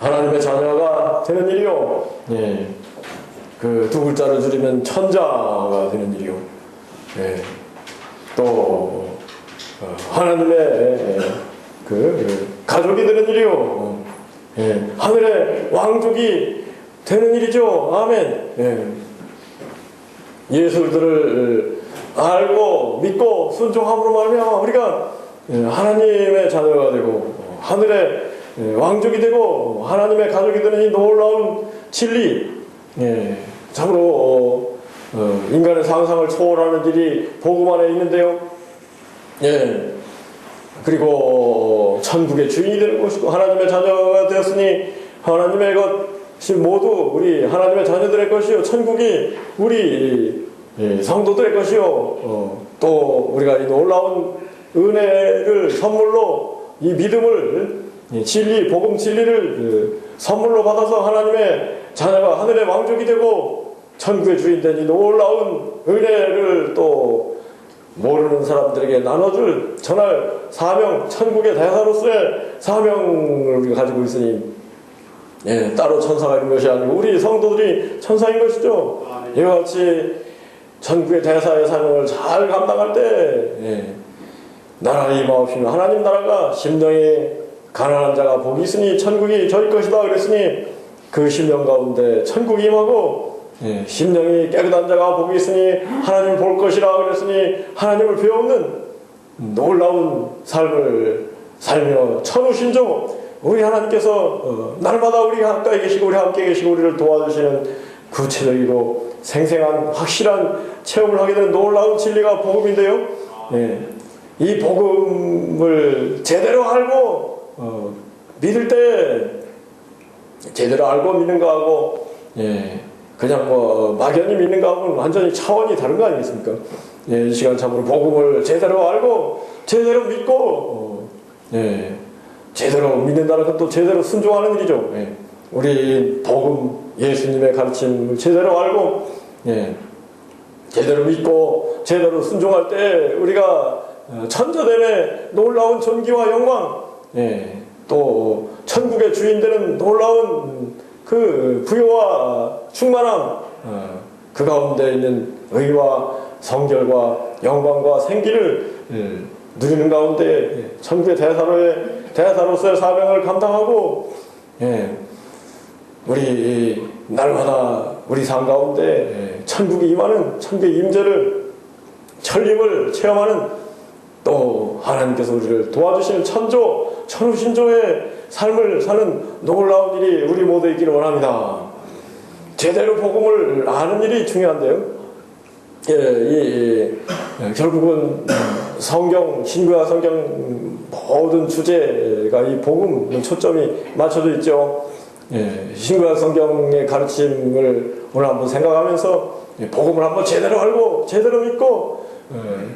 하나님의 자녀가 되는 일이요. 예. 그 두 글자를 줄이면 천자가 되는 일이요. 예. 또 하나님의 그 가족이 되는 일이요. 예. 하늘의 왕족이 되는 일이죠. 아멘. 예. 예수들을 알고 믿고 순종함으로 말미암아 우리가 하나님의 자녀가 되고 하늘의 왕족이 되고 하나님의 가족이 되는 이 놀라운 진리, 참으로 인간의 상상을 초월하는 일이 복음 안에 있는데요. 그리고 천국의 주인이 되는 것이고 하나님의 자녀가 되었으니 하나님의 것이 모두 우리 하나님의 자녀들의 것이요, 천국이 우리 성도들의 것이요, 또 우리가 이 놀라운 은혜를 선물로 이 믿음을 진리, 복음 진리를 선물로 받아서 하나님의 자녀가 하늘의 왕족이 되고 천국의 주인 된 이 놀라운 은혜를 또 모르는 사람들에게 나눠줄 전할 사명, 천국의 대사로서의 사명을 우리가 가지고 있으니 따로 천사가 있는 것이 아니고 우리 성도들이 천사인 것이죠. 이와 같이 천국의 대사의 사명을 잘 감당할 때 나라의 임하옵시며 하나님 나라가 심령이 가난한 자가 복이 있으니 천국이 저희 것이다 그랬으니 그 심령 가운데 천국이 임하고 심령이 깨끗한 자가 복이 있으니 하나님 볼 것이라 그랬으니 하나님을 배우는 놀라운 삶을 살며 천우신조 우리 하나님께서 날마다 우리 가까이 계시고 우리 함께 계시고 우리를 도와주시는 구체적이고 생생한 확실한 체험을 하게 되는 놀라운 진리가 복음인데요. 이 복음을 제대로 알고 믿을 때 제대로 알고 믿는 거하고 그냥 뭐 막연히 믿는 거하고는 완전히 차원이 다른 거 아니겠습니까? 이 시간 참으로 복음을 제대로 알고 제대로 믿고 제대로 믿는다는 것도 제대로 순종하는 일이죠. 우리 복음 예수님의 가르침을 제대로 알고 제대로 믿고 제대로 순종할 때 우리가 천자됨의 놀라운 존귀와 영광, 또 천국의 주인 되는 놀라운 그 부요와 충만함, 그 가운데 있는 의와 성결과 영광과 생기를 누리는 가운데 천국의 대사로서의 사명을 감당하고 우리 날마다 우리 삶 가운데 천국이 임하는 천국의 임재를 천림을 체험하는 또 하나님께서 우리를 도와주시는 천우신조의 삶을 사는 놀라운 일이 우리 모두 있기를 원합니다. 제대로 복음을 아는 일이 중요한데요. 결국은 성경, 신구약 성경 모든 주제가 이 복음 초점이 맞춰져 있죠. 신구약 성경의 가르침을 오늘 한번 생각하면서 복음을 한번 제대로 알고 제대로 믿고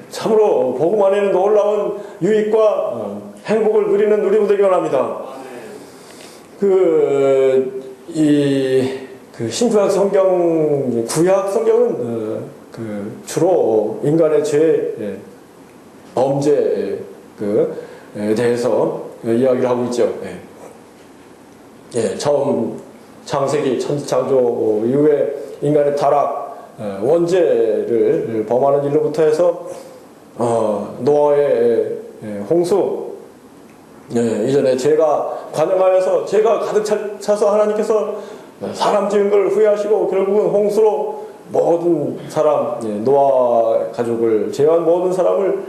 참으로 복음 안에는 놀라운 유익과 행복을 누리는 우리 되기 원합니다. 신구약 성경, 구약 성경은 주로 인간의 죄, 범죄에 대해서 이야기를 하고 있죠. 처음 창세기 천지창조 이후에 인간의 타락, 원죄를 범하는 일로부터 해서 노아의 홍수, 이전에 죄가 관영하여서 죄가 가득 차서 하나님께서 사람 지은 걸 후회하시고 결국은 홍수로 모든 사람, 노아 가족을 제외한 모든 사람을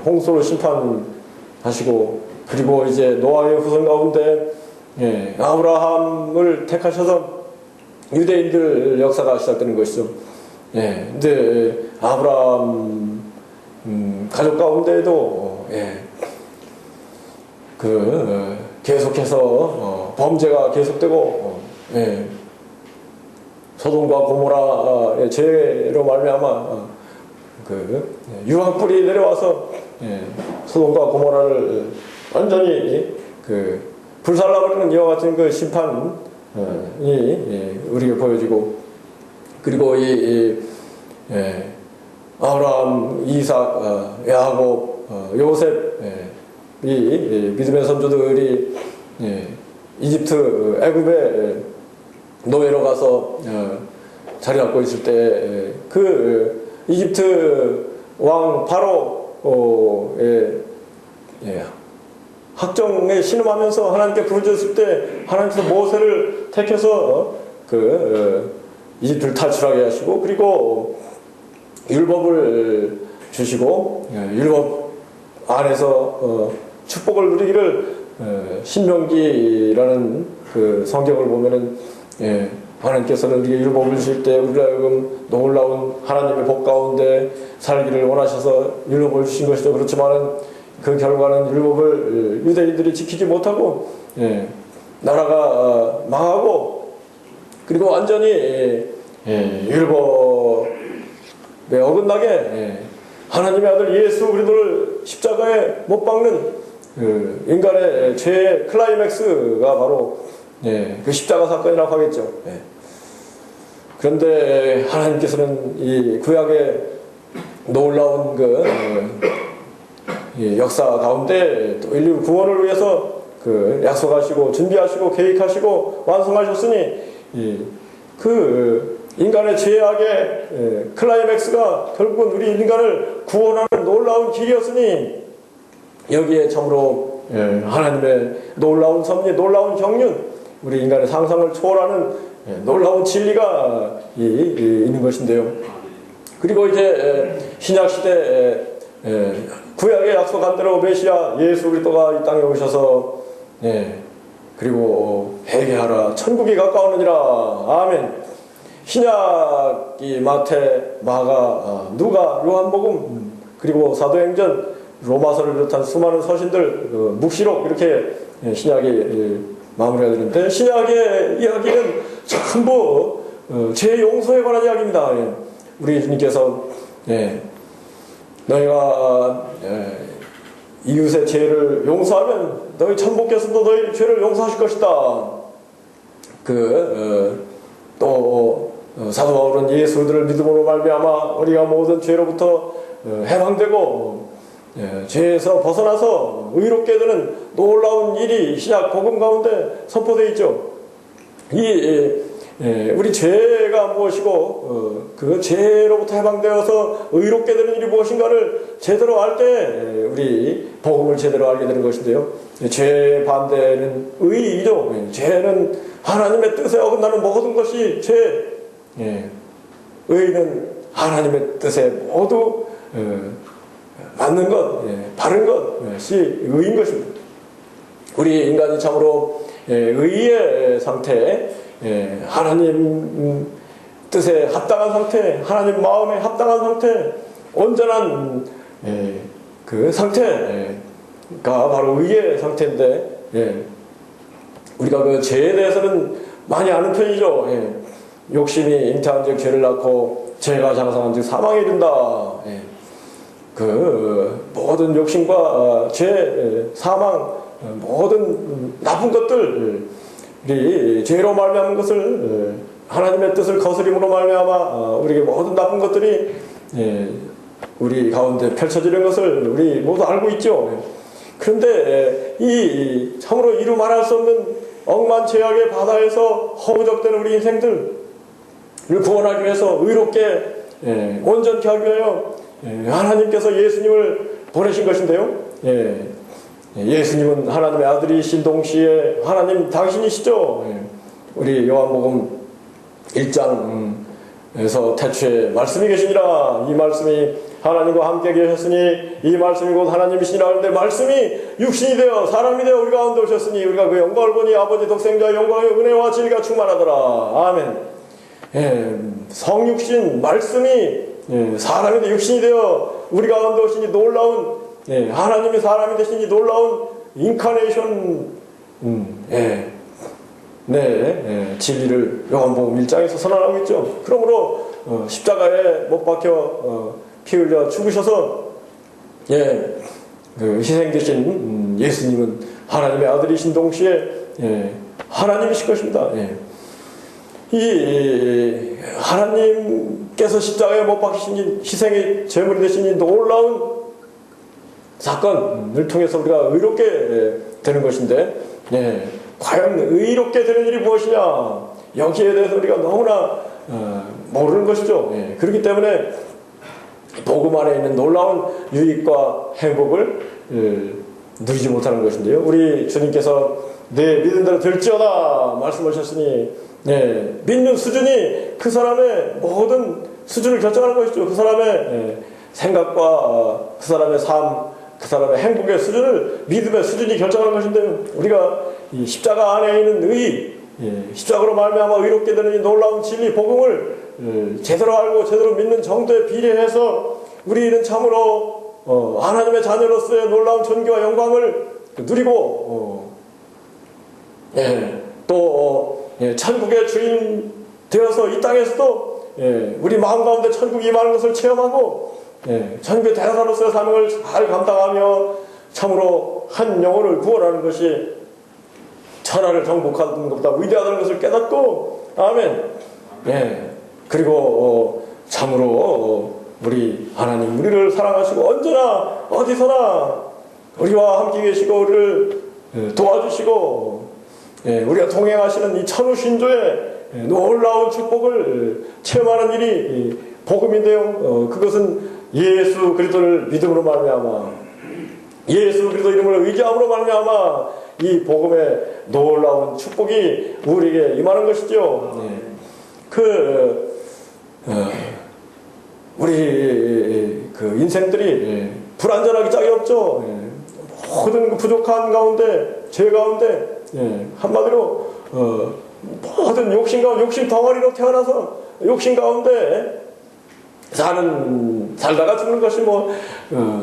홍수로 심판하시고, 그리고 이제 노아의 후손 가운데 아브라함을 택하셔서 유대인들 역사가 시작되는 것이죠. 근데 아브라함 가족 가운데에도 계속해서 범죄가 계속되고 소돔과 고모라의 죄로 말미암아 유황불이 내려와서 소돔과 고모라를 완전히 불살라버리는 이와 같은 그 심판이 우리에게 보여지고, 그리고 아브라함, 이삭, 야곱, 요셉, 이 믿음의 선조들이 이집트 애굽에 노예로 가서 자리 잡고 있을 때 그 이집트 왕 바로의 학정에 신음하면서 하나님께 부르짖었을 때 하나님께서 모세를 택해서 이집트를 탈출하게 하시고 그리고 율법을 주시고 율법 안에서 축복을 누리기를 신명기라는 그 성경을 보면은 하나님께서는 우리에게 율법을 주실 때 우리가 하여금 놀라운 하나님의 복 가운데 살기를 원하셔서 율법을 주신 것이죠. 그렇지만은 그 결과는 율법을 유대인들이 지키지 못하고 나라가 망하고 그리고 완전히 율법에 어긋나게 하나님의 아들 예수 그리스도를 십자가에 못 박는 인간의 죄의 클라이맥스가 바로 그 십자가 사건이라고 하겠죠. 그런데 하나님께서는 이 구약의 놀라운 역사 가운데 또 인류 구원을 위해서 약속하시고 준비하시고 계획하시고 완성하셨으니 인간의 죄악의 클라이맥스가 결국은 우리 인간을 구원하는 놀라운 길이었으니 여기에 참으로 하나님의 놀라운 섭리, 놀라운 경륜, 우리 인간의 상상을 초월하는 놀라운 진리가 있는 것인데요. 그리고 이제 신약시대 구약의 약속한 대로 메시아 예수 그리스도가 이 땅에 오셔서 그리고 회개하라 천국이 가까우느니라 아멘. 신약이 마태, 마가, 누가, 요한복음 그리고 사도행전, 로마서를 비롯한 수많은 서신들, 묵시록 이렇게 신약이 마무리가 되는데 신약의 이야기는 전부 죄 용서에 관한 이야기입니다. 우리 주님께서 너희가 이웃의 죄를 용서하면 너희 천부께서도 너희 죄를 용서하실 것이다. 또 사도 바울은 예수를 믿음으로 말미암아 우리가 모든 죄로부터 해방되고 죄에서 벗어나서 의롭게 되는 놀라운 일이 신약 복음 가운데 선포되어 있죠. 우리 죄가 무엇이고 그 죄로부터 해방되어서 의롭게 되는 일이 무엇인가를 제대로 알 때 우리 복음을 제대로 알게 되는 것인데요. 죄 반대는 의이죠. 죄는 하나님의 뜻에 어긋나는 모든 것이 죄. 의는 하나님의 뜻에 모두 맞는 것, 바른 것이 의인 것입니다. 우리 인간이 참으로 의의 상태, 하나님 뜻에 합당한 상태, 하나님 마음에 합당한 상태, 온전한 그 상태가 바로 의의 상태인데, 우리가 그 죄에 대해서는 많이 아는 편이죠. 욕심이 잉태한 즉 죄를 낳고 죄가 장성한 즉 사망에 이른다. 그 모든 욕심과 죄, 사망, 모든 나쁜 것들이 죄로 말미암은 것을 하나님의 뜻을 거스림으로 말미암아 우리에게 모든 나쁜 것들이 우리 가운데 펼쳐지는 것을 우리 모두 알고 있죠. 그런데 이 참으로 이루 말할 수 없는 억만 죄악의 바다에서 허우적대는 우리 인생들을 구원하기 위해서 의롭게 온전케 하기 위하여 하나님께서 예수님을 보내신 것인데요. 예수님은 하나님의 아들이신 동시에 하나님 당신이시죠. 우리 요한복음 1장에서 태초에 말씀이 계시니라. 이 말씀이 하나님과 함께 계셨으니 이 말씀이 곧 하나님이시니라. 하는데 말씀이 육신이 되어 사람이 되어 우리 가운데 오셨으니 우리가 그 영광을 보니 아버지 독생자의 영광의 은혜와 진리가 충만하더라. 아멘. 성육신 말씀이 사람이 되어 육신이 되어 우리 가운데 오시니 놀라운 하나님이 사람이 되시니 놀라운 인카네이션 진리를 요한복음 1장에서 선언하고 있죠. 그러므로 십자가에 못 박혀 피 흘려 죽으셔서 그 희생되신 예수님은 하나님의 아들이신 동시에 하나님이실 것입니다. 이 하나님께서 십자가에 못 박히신 희생의 제물이 되신 이 놀라운 사건을 통해서 우리가 의롭게 되는 것인데, 예, 과연 의롭게 되는 일이 무엇이냐? 여기에 대해서 우리가 너무나 모르는 것이죠. 예, 그렇기 때문에 복음 안에 있는 놀라운 유익과 행복을 누리지 못하는 것인데요. 우리 주님께서 내 믿은 대로 될지어다 말씀하셨으니, 예, 믿는 수준이 그 사람의 모든 수준을 결정하는 것이죠. 그 사람의 생각과 그 사람의 삶, 그 사람의 행복의 수준을, 믿음의 수준이 결정하는 것인데요. 우리가 이 십자가 안에 있는 의, 십자가로 말미암아 의롭게 되는 이 놀라운 진리 복음을 제대로 알고 제대로 믿는 정도에 비례해서 우리는 참으로 하나님의 자녀로서의 놀라운 존귀와 영광을 누리고 또 천국의 주인 되어서 이 땅에서도 우리 마음 가운데 천국이 임하는 것을 체험하고 천국의 대사로서의 사명을 잘 감당하며 참으로 한 영혼을 구원하는 것이 천하를 정복하는 것보다 위대하다는 것을 깨닫고, 아멘. 그리고 참으로 우리 하나님 우리를 사랑하시고 언제나 어디서나 우리와 함께 계시고 우리를 도와주시고 우리가 동행하시는 이 천우신조의 놀라운 축복을 체험하는 일이 복음인데요. 그것은 예수 그리스도를 믿음으로 말미암아, 예수 그리스도 이름을 의지함으로 말미암아 이 복음의 놀라운 축복이 우리에게 임하는 것이죠. 우리 인생들이 불완전하기 짝이 없죠. 모든 부족한 가운데, 죄 가운데, 한마디로 모든 욕심 가운데, 욕심 덩어리로 태어나서 욕심 가운데 살다가 죽는 것이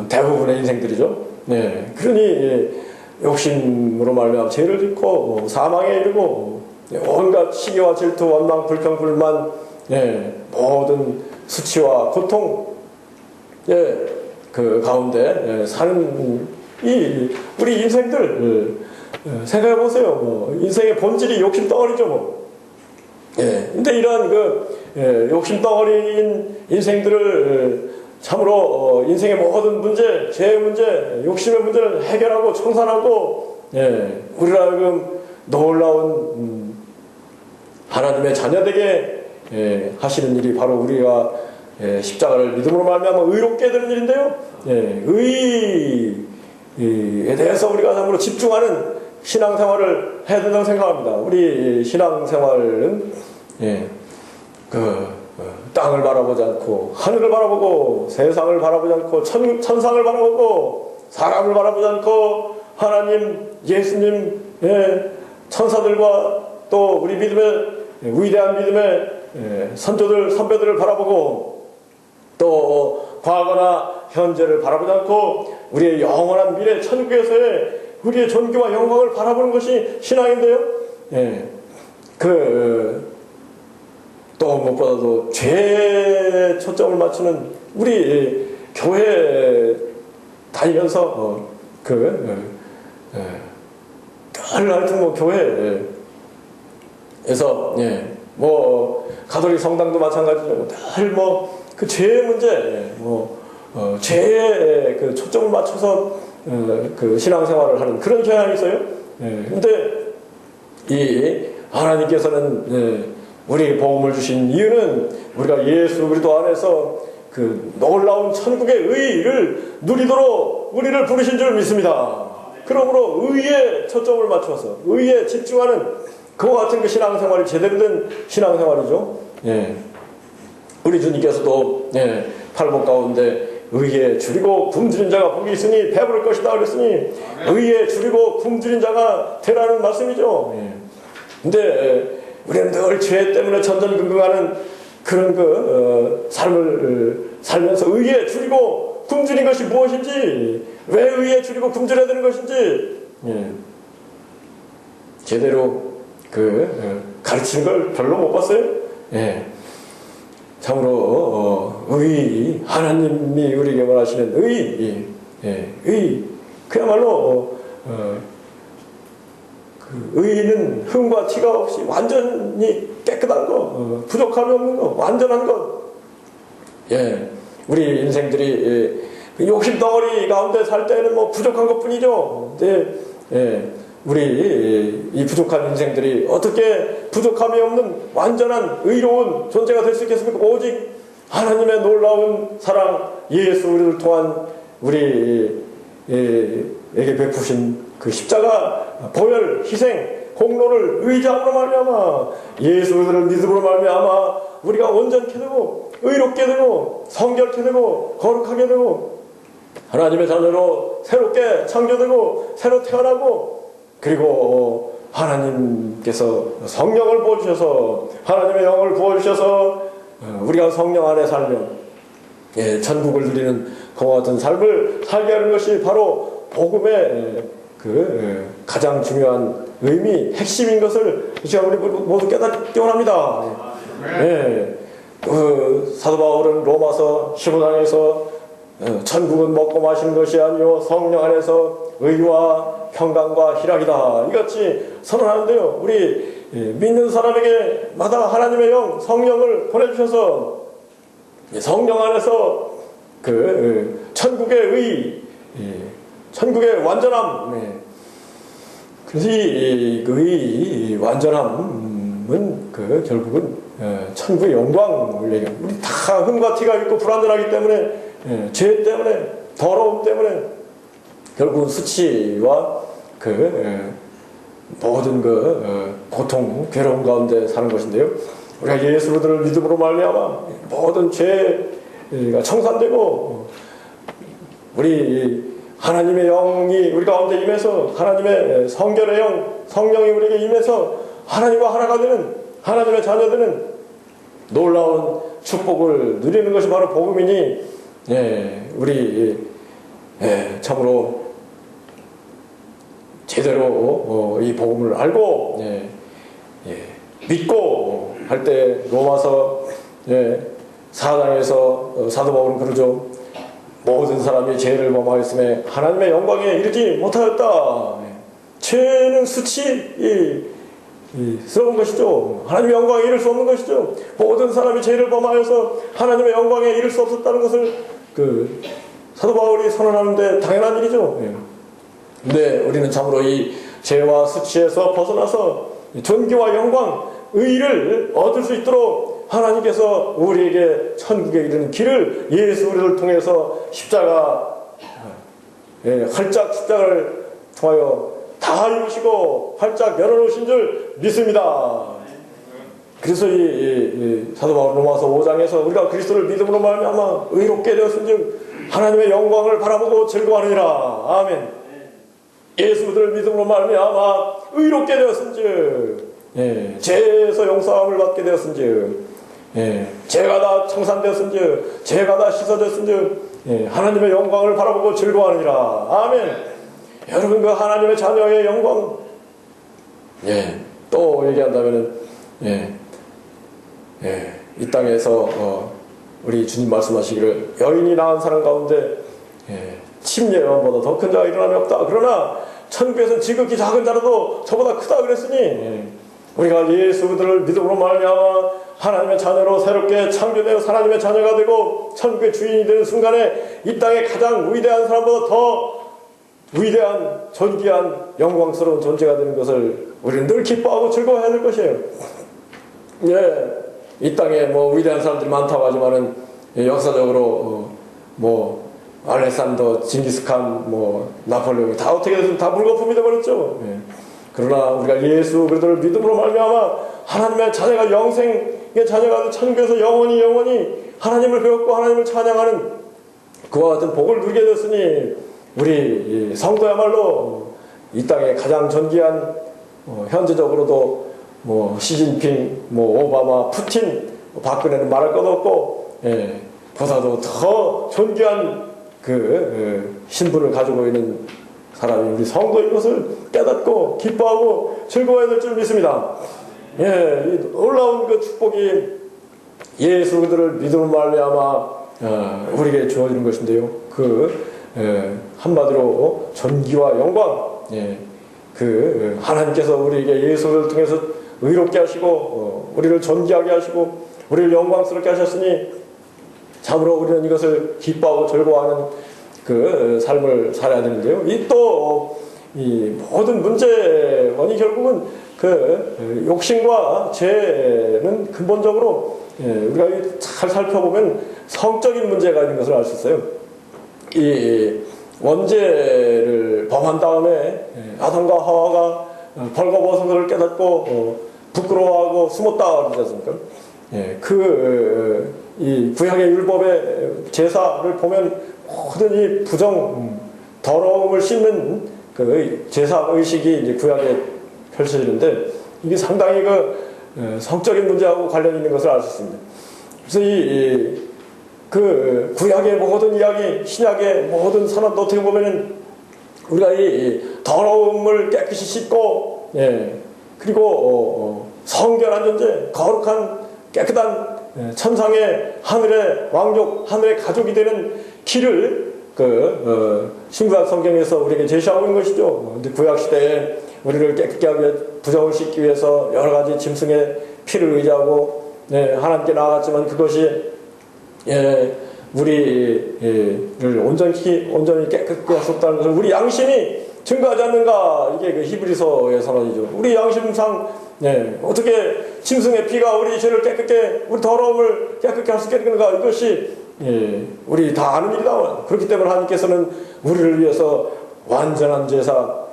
대부분의 인생들이죠. 그러니 욕심으로 말미암아 죄를 짓고 사망에 이르고 온갖 시기와 질투, 원망, 불평, 불만, 모든 수치와 고통, 그 가운데 사는 우리 인생들 생각해 보세요. 인생의 본질이 욕심 덩어리죠. 근데 이러한 욕심 덩어리인 인생들을 참으로 인생의 모든 문제, 죄의 문제, 욕심의 문제를 해결하고 청산하고 우리로 하여금 놀라운 하나님의 자녀되게 하시는 일이 바로 우리가 십자가를 믿음으로 말미암아 의롭게 되는 일인데요. 의에 대해서 우리가 참으로 집중하는 신앙생활을 해야 된다고 생각합니다. 우리 신앙생활은 땅을 바라보지 않고 하늘을 바라보고 세상을 바라보지 않고 천상을 바라보고 사람을 바라보지 않고 하나님, 예수님, 천사들과 또 우리 믿음의 위대한 믿음의 선조들, 선배들을 바라보고 또 과거나 현재를 바라보지 않고 우리의 영원한 미래 천국에서의 우리의 존귀와 영광을 바라보는 것이 신앙인데요. 또 무엇보다도 죄에 초점을 맞추는 우리 교회 다니면서 하여튼 교회에서 가톨릭 성당도 마찬가지죠. 늘 그 죄의 문제, 죄에 초점을 맞춰서 신앙생활을 하는 그런 경향이 있어요. 근데 이 하나님께서는 우리에게 복음을 주신 이유는 우리가 예수 그리스도 안에서 그 놀라운 천국의 의를 누리도록 우리를 부르신 줄 믿습니다. 그러므로 의에 초점을 맞춰서 의에 집중하는 그와 같은 신앙생활이 제대로 된 신앙생활이죠. 우리 주님께서도 팔복 가운데 의에 줄이고 굶주린 자가 복이 있으니 배부를 것이다 그랬으니 의에 줄이고 굶주린 자가 되라는 말씀이죠. 근데 우리는 늘 죄 때문에 전전긍긍하는 그런 삶을 살면서 의에 줄이고 굶주린 것이 무엇인지, 왜 의에 줄이고 굶주려야 되는 것인지 제대로 가르치는 걸 별로 못 봤어요. 참으로 의, 하나님이 우리에게 원하시는 의, 그야말로 의는 흠과 티가 없이 완전히 깨끗한 것, 부족함이 없는 것, 완전한 것. 우리 인생들이 욕심 덩어리 가운데 살 때는 부족한 것 뿐이죠. 근데 우리 이 부족한 인생들이 어떻게 부족함이 없는 완전한 의로운 존재가 될 수 있겠습니까? 오직 하나님의 놀라운 사랑, 예수 우리를 통한 우리에게 베푸신 그 십자가 보혈 희생 공로를 의지함으로 말미암아 예수 우리를 믿음으로 말미암아 우리가 온전케 되고 의롭게 되고 성결케 되고 거룩하게 되고 하나님의 자녀로 새롭게 창조되고 새로 태어나고, 그리고 하나님께서 성령을 부어주셔서 하나님의 영을 부어주셔서 우리가 성령 안에 살면 천국을 누리는 그와 같은 삶을 살게 하는 것이 바로 복음의 그 가장 중요한 의미, 핵심인 것을 제가 우리 모두 깨닫기 원합니다. 사도 바울은 로마서 15장에서 천국은 먹고 마시는 것이 아니요 성령 안에서 의와 평강과 희락이다, 이같이 선언하는데요. 우리 믿는 사람에게 마다 하나님의 영 성령을 보내주셔서 성령 안에서 그 천국의 의, 천국의 완전함, 그래서 이 완전함은 결국은 천국의 영광을 얘기합니다. 우리 다 흠과 티가 있고 불완전하기 때문에, 죄 때문에, 더러움 때문에 결국은 수치와 모든 고통, 괴로움 가운데 사는 것인데요. 우리가 예수를 믿음으로 말미암아 모든 죄가 청산되고 우리 하나님의 영이 우리 가운데 임해서 하나님의 성결의 영, 성령이 우리에게 임해서 하나님과 하나가 되는 하나님의 자녀들은 놀라운 축복을 누리는 것이 바로 복음이니, 우리 참으로 제대로 이 복음을 알고 믿고 할 때 로마서 4장에서 사도 바울은 그러죠. 모든 사람이 죄를 범하였음에 하나님의 영광에 이르지 못하였다. 죄는 수치스러운 것이죠. 하나님의 영광에 이를 수 없는 것이죠. 모든 사람이 죄를 범하여서 하나님의 영광에 이를 수 없었다는 것을 사도 바울이 선언하는데 당연한 일이죠. 근데 우리는 참으로 이 죄와 수치에서 벗어나서 존귀와 영광, 의를 얻을 수 있도록 하나님께서 우리에게 천국에 이르는 길을 예수 우리를 통해서 활짝 십자가를 통하여 다 이루시고 활짝 열어놓으신 줄 믿습니다. 그래서 이 사도 바울 로마서 5장에서 우리가 그리스도를 믿음으로 말미암아 의롭게 되었은즉 하나님의 영광을 바라보고 즐거워하느니라. 아멘. 예수를 믿음으로 말미암아 의롭게 되었은즉, 죄에서 용서함을 받게 되었은즉, 죄가 다 청산되었은즉, 죄가 다 씻어졌은즉 하나님의 영광을 바라보고 즐거워하느니라. 아멘. 여러분, 그 하나님의 자녀의 영광, 또 얘기한다면은 이 땅에서 우리 주님 말씀하시기를 여인이 낳은 사람 가운데 침례요한보다 더 큰 자가 일어남이 없다. 그러나 천국에서는 지극히 작은 자라도 저보다 크다 그랬으니, 우리가 예수 그들을 믿음으로 말미암아 하나님의 자녀로 새롭게 창조되어 하나님의 자녀가 되고 천국의 주인이 되는 순간에 이 땅의 가장 위대한 사람보다 더 위대한 존귀한 영광스러운 존재가 되는 것을 우리는 늘 기뻐하고 즐거워해야 될 것이에요. 이 땅에 위대한 사람들이 많다고 하지만은 역사적으로 알렉산더, 징기스칸, 나폴레옹이 다 어떻게 됐든 다 물거품이 되어버렸죠. 그러나 우리가 예수 그리스도를 믿음으로 말미암아 하나님의 자녀가 영생의 자녀가 천국에서 영원히 하나님을 배웠고 하나님을 찬양하는 그와 같은 복을 누리게 됐으니, 우리 성도야말로 이 땅에 가장 존귀한 현재적으로도 시진핑, 오바마, 푸틴, 박근혜는 말할 것 없고 보다도 더 존귀한 신분을 가지고 있는 사람이 우리 성도인 것을 깨닫고 기뻐하고 즐거워해야 될 줄 믿습니다. 이 놀라운 그 축복이 예수 그들을 믿음으로 말미암아 우리에게 주어지는 것인데요. 한마디로 존귀와 영광, 하나님께서 우리에게 예수를 통해서 의롭게 하시고 우리를 존귀하게 하시고 우리를 영광스럽게 하셨으니 참으로 우리는 이것을 기뻐하고 즐거워하는 삶을 살아야 되는데요. 이 모든 문제원이 결국은 그 욕심과 죄는 근본적으로 우리가 잘 살펴보면 성적인 문제가 있는 것을 알 수 있어요. 이 원죄를 범한 다음에 아담과 하와가 벌거벗은 깨닫고 부끄러워하고 숨었다 그러지 않습니까? 이 구약의 율법의 제사를 보면 모든 이 부정, 더러움을 씻는 그 제사 의식이 이제 구약에 펼쳐지는데 이게 상당히 그 성적인 문제하고 관련이 있는 것을 알 수 있습니다. 그래서 그 구약의 모든 이야기, 신약의 모든 선언도 어떻게 보면은 우리가 이 더러움을 깨끗이 씻고, 그리고 성결한 존재, 거룩한 깨끗한 천상의 하늘의 왕족, 하늘의 가족이 되는 길을 신구약 성경에서 우리에게 제시하고 있는 것이죠. 근데 구약 시대에 우리를 깨끗게 하기 위해 부정을 씻기 위해서 여러 가지 짐승의 피를 의지하고 하나님께 나아갔지만 그것이 우리를 온전히 깨끗게 할 수 없다는 것을 우리 양심이 증거하지 않는가? 이게 그 히브리서의 선언이죠. 우리 양심상 어떻게 짐승의 피가 우리 죄를 깨끗게, 우리 더러움을 깨끗게 할 수 있겠는가? 이것이 우리 다 아는 일이다. 그렇기 때문에 하나님께서는 우리를 위해서 완전한 제사,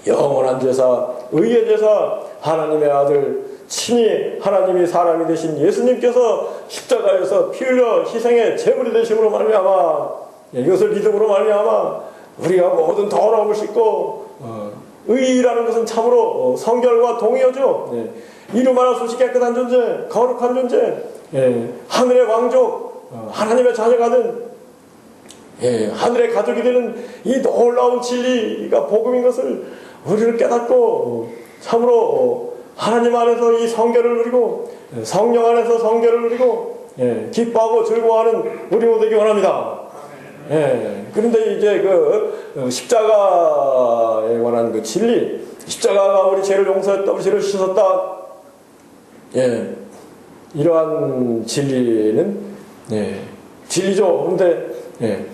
영원한 제사, 의의 제사, 하나님의 아들, 친히 하나님이 사람이 되신 예수님께서 십자가에서 피 흘려 희생의 제물이 되심으로 말미암아, 이것을 믿음으로 말미암아 우리가 모든 더러움을 씻고 의라는 것은 참으로 성결과 동의어죠. 이름 하나 없이 깨끗한 존재, 거룩한 존재, 하늘의 왕족, 하나님의 자녀가 된 하늘의 가족이 되는 이 놀라운 진리가 복음인 것을 우리를 깨닫고 참으로 하나님 안에서 이 성결을 누리고 성령 안에서 성결을 누리고 기뻐하고 즐거워하는 우리 모두에게 원합니다. 그런데 이제 그 십자가에 관한 그 진리, 십자가가 우리 죄를 용서했다, 우리 죄를 씻었다, 이러한 진리는 진리죠. 그런데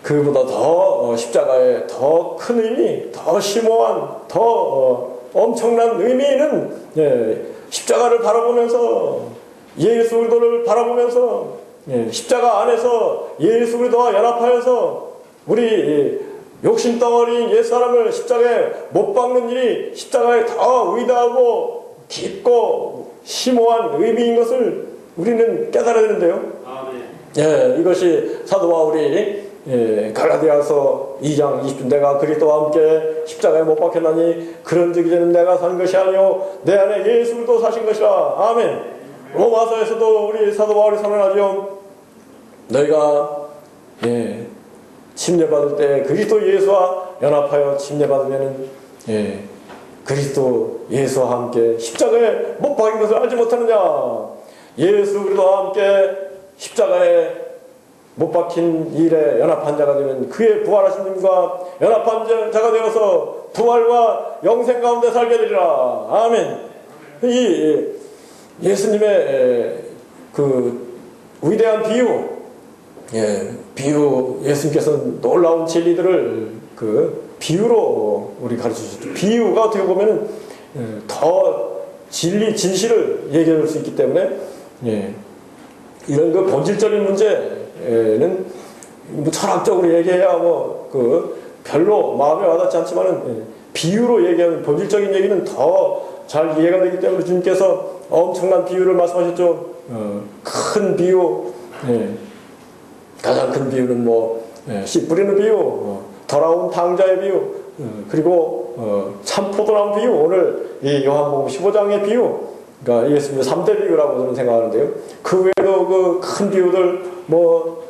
그보다 더 십자가의 더 큰 의미, 더 심오한, 더 엄청난 의미는 십자가를 바라보면서 예수 그리스도를 바라보면서 십자가 안에서 예수 그리스도와 연합하여서 우리 욕심덩어리인 옛사람을 십자가에 못 박는 일이 십자가에 더 위대하고 깊고 심오한 의미인 것을 우리는 깨달아야 되는데요. 이것이 사도 바울이 갈라디아서 2장 20절 내가 그리스도와 함께 십자가에 못 박혔나니 그런즉 이제는 내가 산 것이 아니요 내 안에 예수 그리스도 사신 것이라. 아멘. 로마서에서도 우리 사도 바울이 선언하죠. 너희가 침례받을 때 그리스도 예수와 연합하여 침례받으면은 그리스도 예수와 함께 십자가에 못 박힌 것을 알지 못하느냐. 예수 그리스도와 함께 십자가에 못 박힌 일에 연합한 자가 되면 그의 부활하신 님과 연합한 자가 되어서 부활과 영생 가운데 살게 되리라. 아멘. 이 예수님의 그 위대한 비유, 예수님께서는 놀라운 진리들을 그 비유로 우리 가르쳐 주셨죠. 비유가 어떻게 보면은 더 진실을 얘기해 줄 수 있기 때문에 이런 그 본질적인 문제는 뭐 철학적으로 얘기해야 별로 마음에 와닿지 않지만은 비유로 얘기하는 본질적인 얘기는 더 잘 이해가 되기 때문에 주님께서 엄청난 비유를 말씀하셨죠. 큰 비유, 가장 큰 비유는 씨 뿌리는 비유, 돌아온 탕자의 비유, 그리고 참 포도나무 비유, 오늘 이 요한복음 15장의 비유, 그러니까 예수님의 3대 비유라고 저는 생각하는데요. 그 외에도 그 큰 비유들,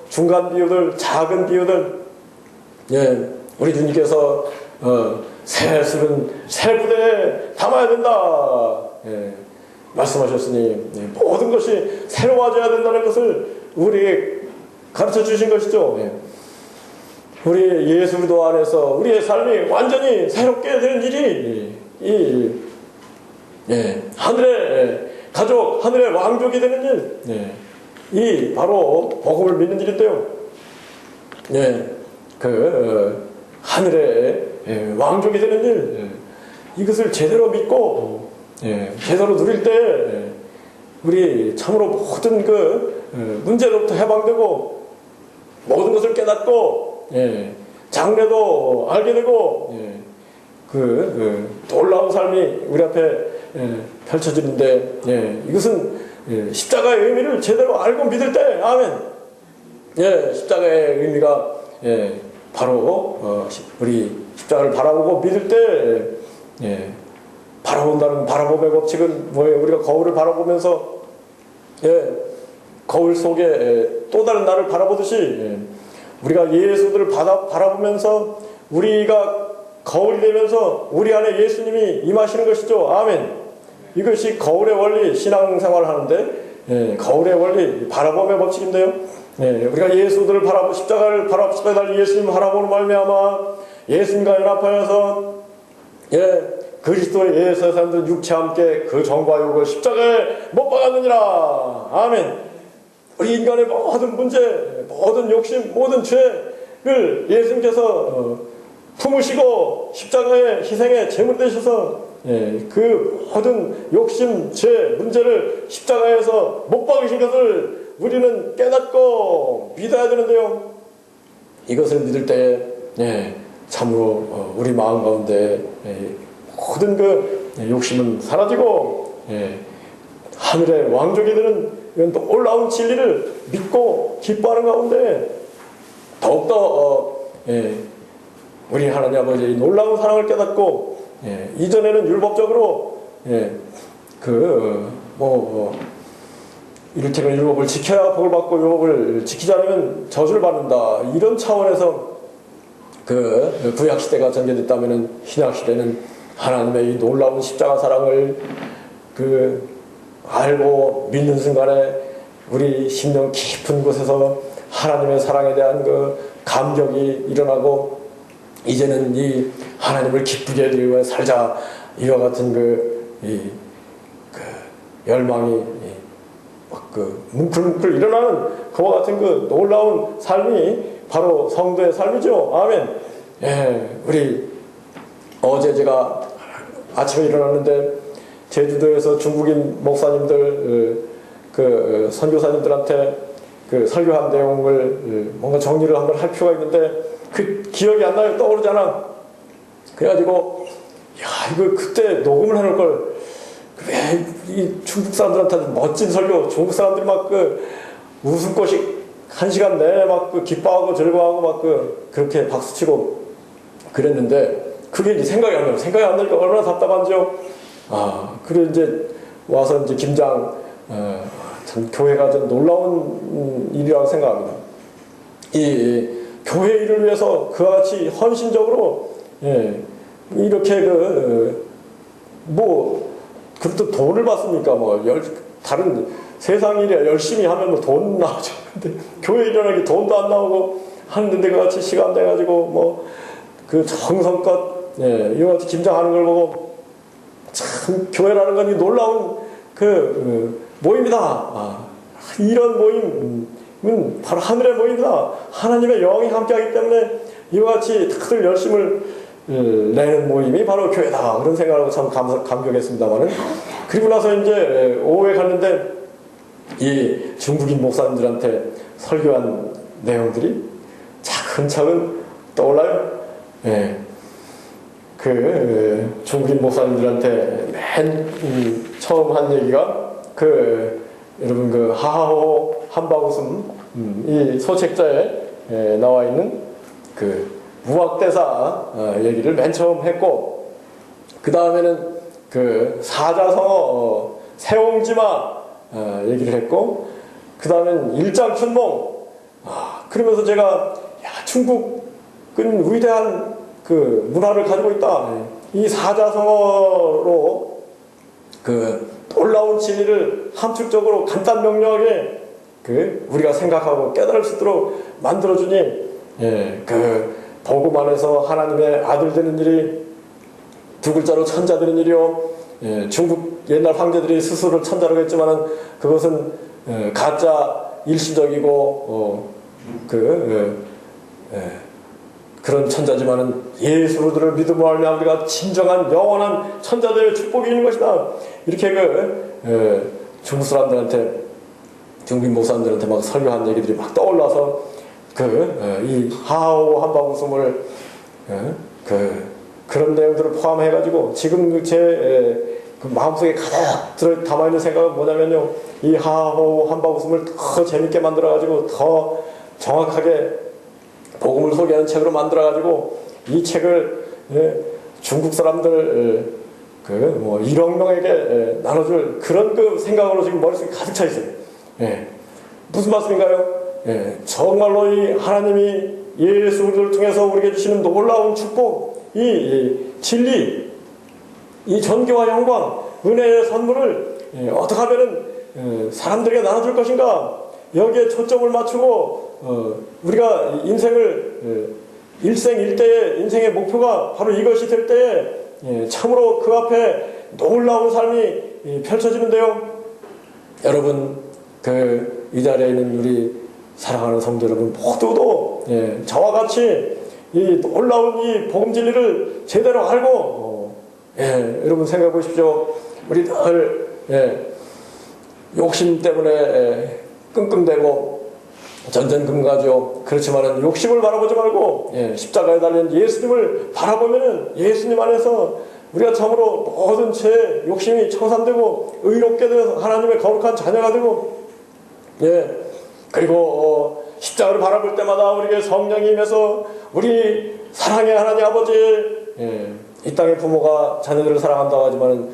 중간 비유들, 작은 비유들, 우리 주님께서 새 술은 새 부대에 담아야 된다 말씀하셨으니 모든 것이 새로워져야 된다는 것을 우리에게 가르쳐 주신 것이죠. 우리 예수 그리스도 안에서 우리의 삶이 완전히 새롭게 되는 일이 하늘의 가족, 하늘의 왕족이 되는 일, 이 바로 복음을 믿는 일인데요. 하늘의 왕족이 되는 일, 이것을 제대로 믿고 제대로 누릴 때 우리 참으로 모든 그 문제로부터 해방되고 모든 것을 깨닫고 장래도 알게 되고 놀라운 삶이 우리 앞에 펼쳐지는데 이것은 십자가의 의미를 제대로 알고 믿을 때 아멘. 십자가의 의미가 바로 우리 십자가를 바라보고 믿을 때 바라본다는 바라봄의 법칙은 뭐예요? 우리가 거울을 바라보면서 거울 속에 또 다른 나를 바라보듯이 우리가 예수들을 바라보면서 우리가 거울이 되면서 우리 안에 예수님이 임하시는 것이죠. 아멘. 이것이 거울의 원리, 신앙생활을 하는데 거울의 원리, 바라봄의 법칙인데요. 우리가 예수들을 바라보고 십자가를 십자가에 달린 예수님을 바라보는 말미암아 예수님과 연합하여서 그리스도의 예수의 사람들은 육체와 함께 그 정과 욕을 십자가에 못 박았느니라. 아멘. 우리 인간의 모든 문제, 모든 욕심, 모든 죄를 예수님께서 품으시고 십자가의 희생의 제물 되셔서 그 모든 욕심, 죄, 문제를 십자가에서 못 박으신 것을 우리는 깨닫고 믿어야 되는데요. 이것을 믿을 때에 참으로 우리 마음 가운데 모든 그 욕심은 사라지고 하늘의 왕족이 되는 이런 놀라운 진리를 믿고 기뻐하는 가운데 더욱더 우리 하나님 아버지의 놀라운 사랑을 깨닫고 이전에는 율법적으로 이를테면 율법을 지켜야 복을 받고 율법을 지키지 않으면 저주를 받는다, 이런 차원에서 그 구약시대가 전개됐다면 신약시대는 하나님의 이 놀라운 십자가 사랑을 알고 믿는 순간에 우리 심령 깊은 곳에서 하나님의 사랑에 대한 그 감격이 일어나고 이제는 이 하나님을 기쁘게 해드리기 위해 살자, 이와 같은 열망이 뭉클뭉클 일어나는 그와 같은 그 놀라운 삶이 바로 성도의 삶이죠. 아멘. 우리 어제 제가 아침에 일어났는데 제주도에서 중국인 목사님들 선교사님들한테 설교한 내용을 뭔가 정리를 한번 할 필요가 있는데 그 기억이 안 나요. 떠오르지 않아. 그래가지고 이거 그때 녹음을 해놓을 걸, 왜 이 중국 사람들한테 멋진 설교, 중국 사람들이 막 웃음꽃이 1시간 내내 막 기뻐하고 즐거워하고 막 그렇게 박수치고 그랬는데 그게 이제 생각이 안 나요. 생각이 안 나니까 얼마나 답답한지요. 그래 이제 와서 이제 김장, 참 교회가 좀 놀라운 일이라고 생각합니다. 이 교회 일을 위해서 그와 같이 헌신적으로 이렇게 그것도 돈을 받습니까? 다른 세상 일이야 열심히 하면 돈 나오죠. 근데 교회 일하는 게 돈도 안 나오고 하는데 그같이 시간 돼가지고 정성껏 이와 같이 김장하는 걸 보고 참 교회라는 건 이 놀라운 모임이다. 이런 모임은 바로 하늘의 모임이다. 하나님의 영이 함께하기 때문에 이와 같이 다들 열심을 내는 모임이 바로 교회다. 그런 생각을 참 감격했습니다만은, 그리고 나서 이제 오후에 갔는데 이 중국인 목사님들한테 설교한 내용들이 차근차근 떠올라요. 중국인 목사님들한테 맨 처음 한 얘기가 여러분 하하호 한바구음 이 소책자에 나와 있는 무학대사 얘기를 맨 처음 했고, 그 다음에는 사자성어 세옹지마 얘기를 했고, 그 다음엔 일장춘몽. 그러면서 제가 중국은 위대한 문화를 가지고 있다. 이 사자성어로 놀라운 진리를 함축적으로 간단 명료하게 우리가 생각하고 깨달을 수 있도록 만들어주니, 복음 안에서 하나님의 아들 되는 일이 두 글자로 천자 되는 일이요. 중국 옛날 황제들이 스스로를 천자라고 했지만은 그것은 가짜 일시적이고 그런 천자지만은 예수들을 믿음으로 알면 우리가 진정한 영원한 천자들의 축복이 있는 것이다. 이렇게 중국 사람들한테, 중국 목사님들한테 막 설교한 얘기들이 막 떠올라서 이 하하오 한바구음을 그런 내용들을 포함해가지고 지금 제 그 마음속에 가득 담아있는 생각은 뭐냐면요, 이 하하오 한바구음을 더 재밌게 만들어가지고 더 정확하게 복음을 소개하는 책으로 만들어가지고 이 책을 중국 사람들 1억 명에게 나눠줄 그런 생각으로 지금 머릿속에 가득 차 있어요. 무슨 말씀인가요? 정말로 이 하나님이 예수 그리스도를 통해서 우리에게 주시는 놀라운 축복, 이 진리, 이 존귀와 영광, 은혜의 선물을 어떻게 하면은 사람들에게 나눠줄 것인가? 여기에 초점을 맞추고 우리가 인생을 일생일대의 인생의 목표가 바로 이것이 될 때에 참으로 그 앞에 놀라운 삶이 펼쳐지는데요. 여러분, 이 자리에 있는 우리 사랑하는 성도 여러분 모두도 저와 같이 이 놀라운 이 복음 진리를 제대로 알고 여러분 생각해 보십시오. 우리 늘 욕심 때문에 끙끙대고 전전긍긍하죠. 그렇지만은 욕심을 바라보지 말고 십자가에 달린 예수님을 바라보면은 예수님 안에서 우리가 참으로 모든 죄 욕심이 청산되고 의롭게 되어서 하나님의 거룩한 자녀가 되고 그리고 십자가를 바라볼 때마다 우리에게 성령이 임해서 우리 사랑의 하나님 아버지, 이 땅의 부모가 자녀들을 사랑한다고 하지만은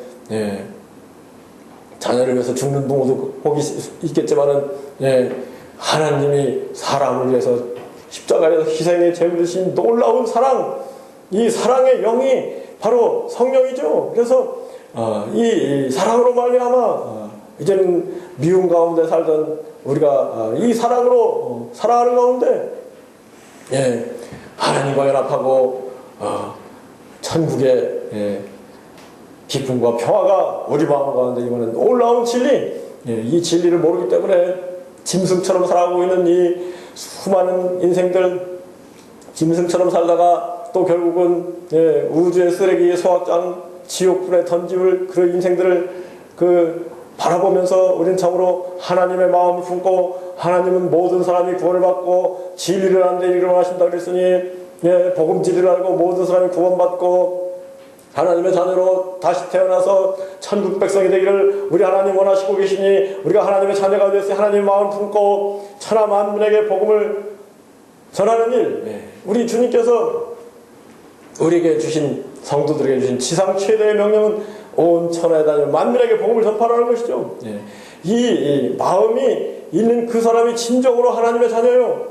자녀를 위해서 죽는 부모도 혹 있겠지만은 하나님이 사람을 위해서 십자가에서 희생의 제물 되신 놀라운 사랑, 이 사랑의 영이 바로 성령이죠. 그래서 이 사랑으로 말미암아 이제는 미움 가운데 살던 우리가 이 사랑으로 살아가는 가운데 하나님과 연합하고 천국의 기쁨과 평화가 우리 마음 가운데 임하는 놀라운 진리, 이 진리를 모르기 때문에 짐승처럼 살아가고 있는 이 수많은 인생들, 짐승처럼 살다가 또 결국은 우주의 쓰레기의 소각장 지옥불에 던질 그런 인생들을 바라보면서 우리는 참으로 하나님의 마음을 품고 하나님은 모든 사람이 구원을 받고 진리를 아는 데 일어나신다 그랬으니 복음 진리를 알고 모든 사람이 구원받고 하나님의 자녀로 다시 태어나서 천국 백성이 되기를 우리 하나님 원하시고 계시니 우리가 하나님의 자녀가 되었으니 하나님의 마음을 품고 천하 만민에게 복음을 전하는 일, 우리 주님께서 우리에게 주신 성도들에게 주신 지상 최대의 명령은 온 천하에 다니며 만민에게 복음을 전파하는 것이죠. 이 마음이 있는 그 사람이 진정으로 하나님의 자녀요.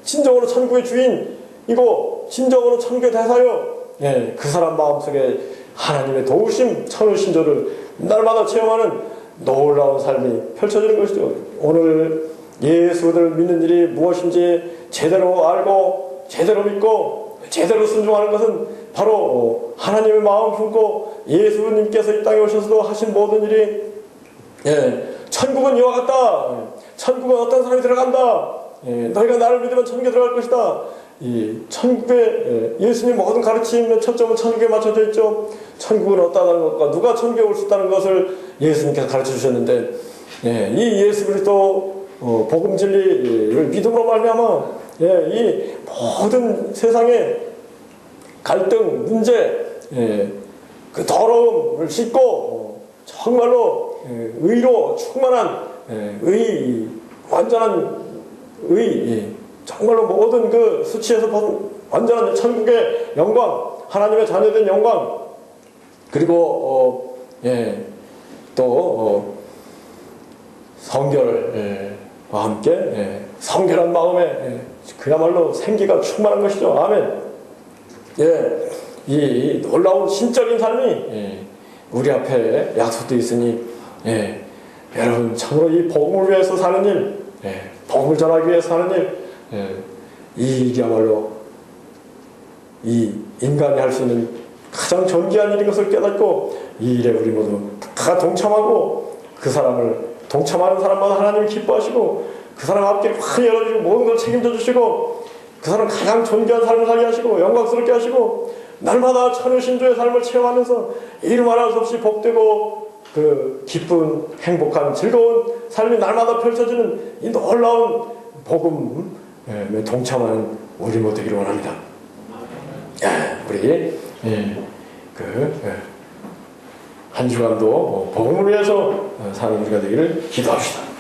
진정으로 천국의 주인이고 진정으로 천국의 대사요. 그 사람 마음속에 하나님의 도우심, 천우신조를 날마다 체험하는 놀라운 삶이 펼쳐지는 것이죠. 오늘 예수를 믿는 일이 무엇인지 제대로 알고 제대로 믿고 제대로 순종하는 것은 바로 하나님의 마음을 품고 예수님께서 이 땅에 오셔서도 하신 모든 일이 천국은 이와 같다. 천국은 어떤 사람이 들어간다. 너희가 나를 믿으면 천국에 들어갈 것이다. 이 천국에 예수님 모든 가르침의 초점은 천국에 맞춰져 있죠. 천국은 어떠하다는 것과 누가 천국에 올 수 있다는 것을 예수님께서 가르쳐 주셨는데 이 예수 그리스도 복음 진리를 믿음으로 말미암아 이 모든 세상의 갈등, 문제, 그 더러움을 씻고 정말로 의로 충만한 완전한 정말로 모든 그 수치에서 벗은 완전한 천국의 영광, 하나님의 자녀된 영광, 그리고 또 성결과 함께 성결한 마음에 그야말로 생기가 충만한 것이죠. 아멘. 이 놀라운 신적인 삶이 우리 앞에 약속되어 있으니 여러분 참으로 이 복음을 위해서 사는 일, 복음을 전하기 위해서 하는 일, 이 일이야말로 이 인간이 할 수 있는 가장 존귀한 일인 것을 깨닫고 이 일에 우리 모두 다 동참하고 그 사람을 동참하는 사람마다 하나님이 기뻐하시고 그 사람 앞길을 확 열어주시고 모든 걸 책임져 주시고 그 사람 가장 존귀한 삶을 살게 하시고 영광스럽게 하시고 날마다 천우신조의 삶을 체험하면서 이루 말할 수 없이 복되고 그 기쁜 행복한 즐거운 삶이 날마다 펼쳐지는 이 놀라운 복음에 동참하는 우리 모두 되기를 원합니다. 우리 한 주간도 복음을 위해서 사는 우리가 되기를 기도합시다.